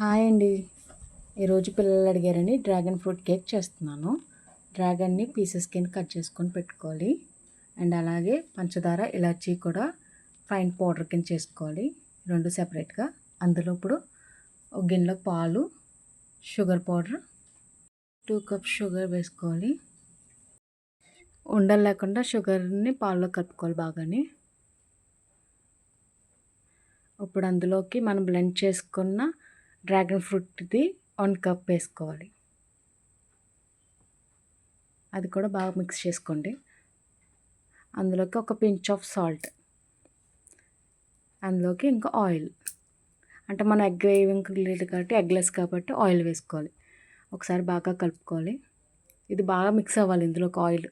Hi అండి. ఈరోజు పిల్లలు అడిగారని డ్రాగన్ ఫ్రూట్ కేక్ చేస్తున్నాను. డ్రాగన్ని పీసెస్ కింద కట్ చేసుకొని పెట్టుకోవాలి. అండ్ అలాగే పంచదార ఇలాచీ కూడా ఫైన్ పౌడర్ కింద చేసుకోవాలి, రెండు సెపరేట్గా. అందులో ఇప్పుడు ఒక గిన్నెలో పాలు, షుగర్ పౌడర్ 2 కప్స్ షుగర్ వేసుకోవాలి. ఉండలు లేకుండా షుగర్ని పాల్లో కలుపుకోవాలి బాగాని. ఇప్పుడు అందులోకి మనం బ్లెండ్ చేసుకున్న డ్రాగన్ ఫ్రూట్ది 1 కప్ వేసుకోవాలి. అది కూడా బాగా మిక్స్ చేసుకోండి. అందులోకి ఒక పించ్ ఆఫ్ సాల్ట్, అందులోకి ఇంకా ఆయిల్. అంటే మన ఎగ్ వేవింగ్ లేదు కాబట్టి ఎగ్లెస్ కాబట్టి ఆయిల్ వేసుకోవాలి. ఒకసారి బాగా కలుపుకోవాలి. ఇది బాగా మిక్స్ అవ్వాలి ఇందులోకి ఆయిల్.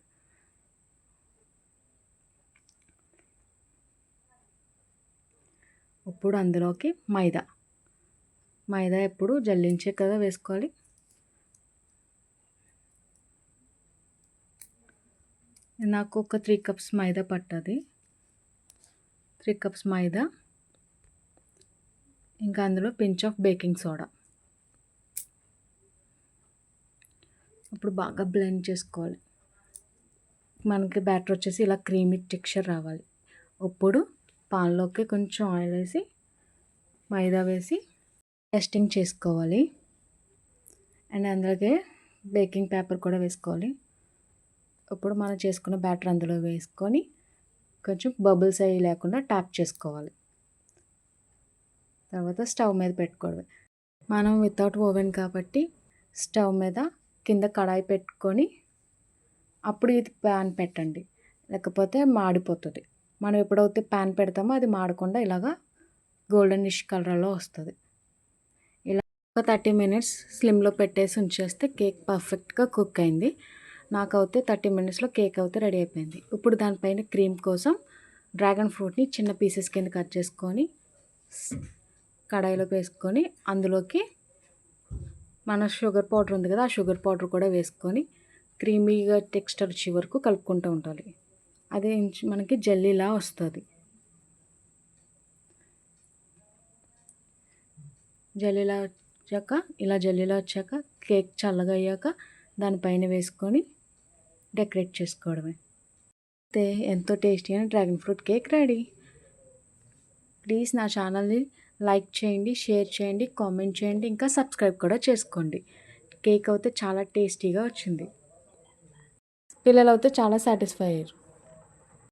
ఇప్పుడు అందులోకి మైదా ఎప్పుడు జల్లించే కదా వేసుకోవాలి. నాకు ఒక 3 కప్స్ మైదా పట్టది. 3 కప్స్ మైదా, ఇంకా అందులో పించ్ ఆఫ్ బేకింగ్ సోడా. ఇప్పుడు బాగా బ్లెండ్ చేసుకోవాలి. మనకి బ్యాటర్ వచ్చేసి ఇలా క్రీమీ టెక్స్చర్ రావాలి. ఇప్పుడు పాన్లోకి కొంచెం ఆయిల్ వేసి మైదా వేసి టెస్టింగ్ చేసుకోవాలి. అండ్ అందులోకి బేకింగ్ పేపర్ కూడా వేసుకోవాలి. ఇప్పుడు మనం చేసుకున్న బ్యాటర్ అందులో వేసుకొని కొంచెం బబుల్స్ అవి లేకుండా ట్యాప్ చేసుకోవాలి. తర్వాత స్టవ్ మీద పెట్టుకోవడమే. మనం వితౌట్ ఓవెన్ కాబట్టి స్టవ్ మీద కింద కడాయి పెట్టుకొని అప్పుడు ఇది ప్యాన్ పెట్టండి, లేకపోతే మాడిపోతుంది. మనం ఎప్పుడైతే ప్యాన్ పెడతామో అది మాడకుండా ఇలాగా గోల్డెనిష్ కలర్లో వస్తుంది. ఇలా ఒక 30 మినిట్స్ స్లిమ్లో పెట్టేసి ఉంచేస్తే కేక్ పర్ఫెక్ట్గా కుక్ అయింది. నాకైతే 30 మినిట్స్లో కేక్ అయితే రెడీ అయిపోయింది. ఇప్పుడు దానిపైన క్రీమ్ కోసం డ్రాగన్ ఫ్రూట్ని చిన్న పీసెస్ కింద కట్ చేసుకొని కడాయిలో వేసుకొని అందులోకి మన షుగర్ పౌడర్ ఉంది కదా, ఆ షుగర్ పౌడర్ కూడా వేసుకొని క్రీమీగా టెక్స్చర్ వచ్చే వరకు కలుపుకుంటూ ఉండాలి. అదే మనకి జెల్లీలా వస్తుంది. జెల్లీలా వచ్చాక కేక్ చల్లగా అయ్యాక దానిపైన వేసుకొని డెకరేట్ చేసుకోవడమే. అయితే ఎంతో టేస్టీ అయిన dragon fruit cake ready. Please నా ఛానల్ని లైక్ చేయండి, షేర్ చేయండి, కామెంట్ చేయండి, ఇంకా సబ్స్క్రైబ్ కూడా చేసుకోండి. కేక్ అయితే చాలా టేస్టీగా వచ్చింది. పిల్లలు అయితే చాలా సాటిస్ఫై అయ్యారు.